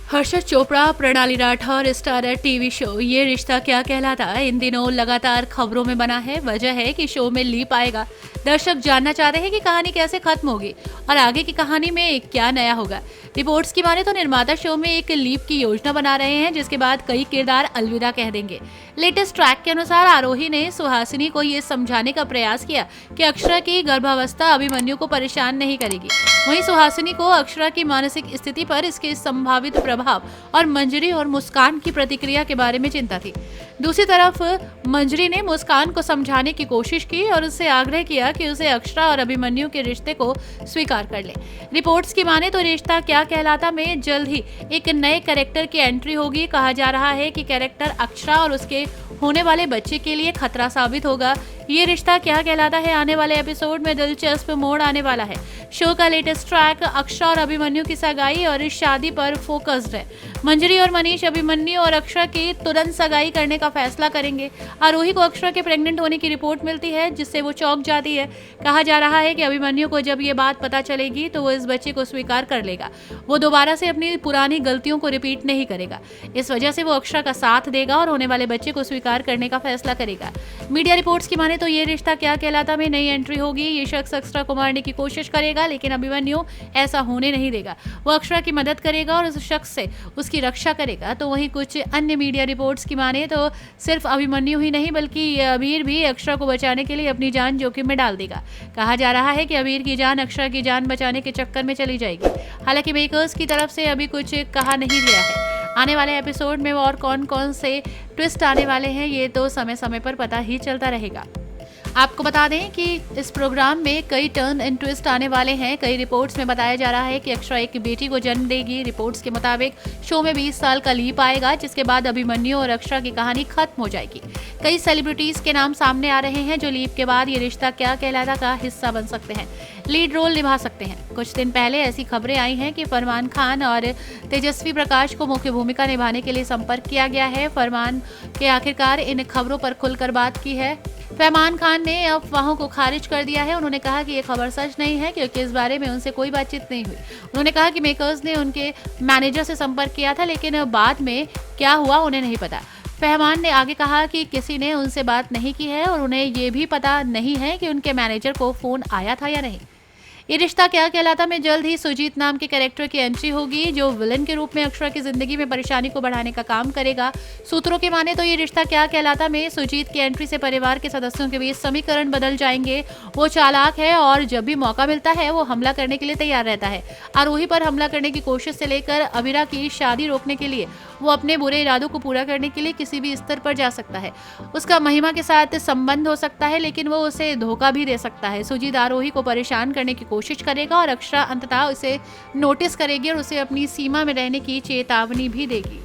हर्षद चोपड़ा, प्रणाली Rathore starrer TV show ये रिश्ता क्या कहलाता इन दिनों लगातार खबरों में बना है। वजह है कि शो में लीप आएगा। दर्शक जानना चाहते हैं कि कहानी कैसे खत्म होगी और आगे की कहानी में क्या नया होगा। रिपोर्ट्स की माने तो निर्माता शो में एक लीप की योजना बना रहे हैं, जिसके बाद कई किरदार अलविदा कह देंगे। लेटेस्ट ट्रैक के अनुसार आरोही ने सुहासिनी को ये समझाने का प्रयास किया कि अक्षरा की गर्भावस्था अभिमन्यु को परेशान नहीं करेगी। वहीं सुहासिनी को अक्षरा की मानसिक स्थिति पर इसके संभावित प्रभाव और मंजरी और मुस्कान की प्रतिक्रिया के बारे में चिंता थी। दूसरी तरफ मंजरी ने मुस्कान को समझाने की कोशिश की और उससे आग्रह किया कि उसे अक्षरा और अभिमन्यु के रिश्ते को स्वीकार कर ले। रिपोर्ट्स की माने तो रिश्ता क्या कहलाता में जल्द ही एक नए कैरेक्टर की एंट्री होगी। कहा जा रहा है कि कैरेक्टर अक्षरा और उसके होने वाले बच्चे के लिए खतरा साबित होगा। ये रिश्ता क्या कहलाता है आने वाले एपिसोड में दिलचस्प मोड़ आने वाला है। शो का लेटेस्ट ट्रैक अक्षरा और अभिमन्यु की सगाई और इस शादी पर फोकस्ड है। मंजरी और मनीष अभिमन्यु और अक्षरा की तुरंत सगाई करने का फैसला करेंगे। आरोही को अक्षरा के प्रेग्नेंट होने की रिपोर्ट मिलती है, जिससे वो चौंक जाती है। कहा जा रहा है कि अभिमन्यु को जब ये बात पता चलेगी तो वो इस बच्चे को स्वीकार कर लेगा। वो दोबारा से अपनी पुरानी गलतियों को रिपीट नहीं करेगा। इस वजह से वो अक्षरा का साथ देगा और होने वाले बच्चे को स्वीकार करने का फैसला करेगा। मीडिया रिपोर्ट्स की माने तो ये रिश्ता क्या कहलाता में नई एंट्री होगी। ये शख्स अक्षरा को मारने की कोशिश करेगा, लेकिन अभिमन्यु ऐसा होने नहीं देगा। वो अक्षरा की मदद करेगा और उस शख्स से उसकी रक्षा करेगा। तो वहीं कुछ अन्य मीडिया रिपोर्ट्स की माने तो सिर्फ अभिमन्यु ही नहीं बल्कि अबीर भी अक्षरा को बचाने के लिए अपनी जान जोखिम में डाल देगा। कहा जा रहा है कि अबीर की जान अक्षरा की जान बचाने के चक्कर में चली जाएगी। हालांकि मेकर्स की तरफ से अभी कुछ कहा नहीं गया है। आने वाले एपिसोड में और कौन कौन से ट्विस्ट आने वाले हैं ये तो समय समय पर पता ही चलता रहेगा। आपको बता दें कि इस प्रोग्राम में कई टर्न एंड ट्विस्ट आने वाले हैं। कई रिपोर्ट्स में बताया जा रहा है कि अक्षरा एक बेटी को जन्म देगी। रिपोर्ट्स के मुताबिक शो में 20 साल का लीप आएगा, जिसके बाद अभिमन्यु और अक्षरा की कहानी खत्म हो जाएगी। कई सेलिब्रिटीज के नाम सामने आ रहे हैं जो लीप के बाद ये रिश्ता क्या कहलाता का हिस्सा बन सकते हैं, लीड रोल निभा सकते हैं। कुछ दिन पहले ऐसी खबरें आई हैं कि फरमान खान और तेजस्वी प्रकाश को मुख्य भूमिका निभाने के लिए संपर्क किया गया है। फरमान के आखिरकार इन खबरों पर खुलकर बात की है। फरमान खान ने अफवाहों को खारिज कर दिया है। उन्होंने कहा कि ये खबर सच नहीं है, क्योंकि इस बारे में उनसे कोई बातचीत नहीं हुई। उन्होंने कहा कि मेकर्स ने उनके मैनेजर से संपर्क किया था, लेकिन बाद में क्या हुआ उन्हें नहीं पता। फरमान ने आगे कहा कि किसी ने उनसे बात नहीं की है और उन्हें ये भी पता नहीं है कि उनके मैनेजर को फोन आया था या नहीं। ये रिश्ता क्या कहलाता में जल्द ही सुजीत नाम के कैरेक्टर की एंट्री होगी, जो विलन के रूप में अक्षरा की जिंदगी में परेशानी को बढ़ाने का काम करेगा। सूत्रों की माने तो ये रिश्ता क्या कहलाता में सुजीत की एंट्री से परिवार के सदस्यों के बीच समीकरण बदल जाएंगे। वो चालाक है और जब भी मौका मिलता है वो हमला करने के लिए तैयार रहता है। आरोही पर हमला करने की कोशिश से लेकर अबीरा की शादी रोकने के लिए वो अपने बुरे इरादों को पूरा करने के लिए किसी भी स्तर पर जा सकता है। उसका महिमा के साथ संबंध हो सकता है, लेकिन वो उसे धोखा भी दे सकता है। सुजीत आरोही को परेशान करने की कोशिश करेगा और अक्षरा अंततः उसे नोटिस करेगी और उसे अपनी सीमा में रहने की चेतावनी भी देगी।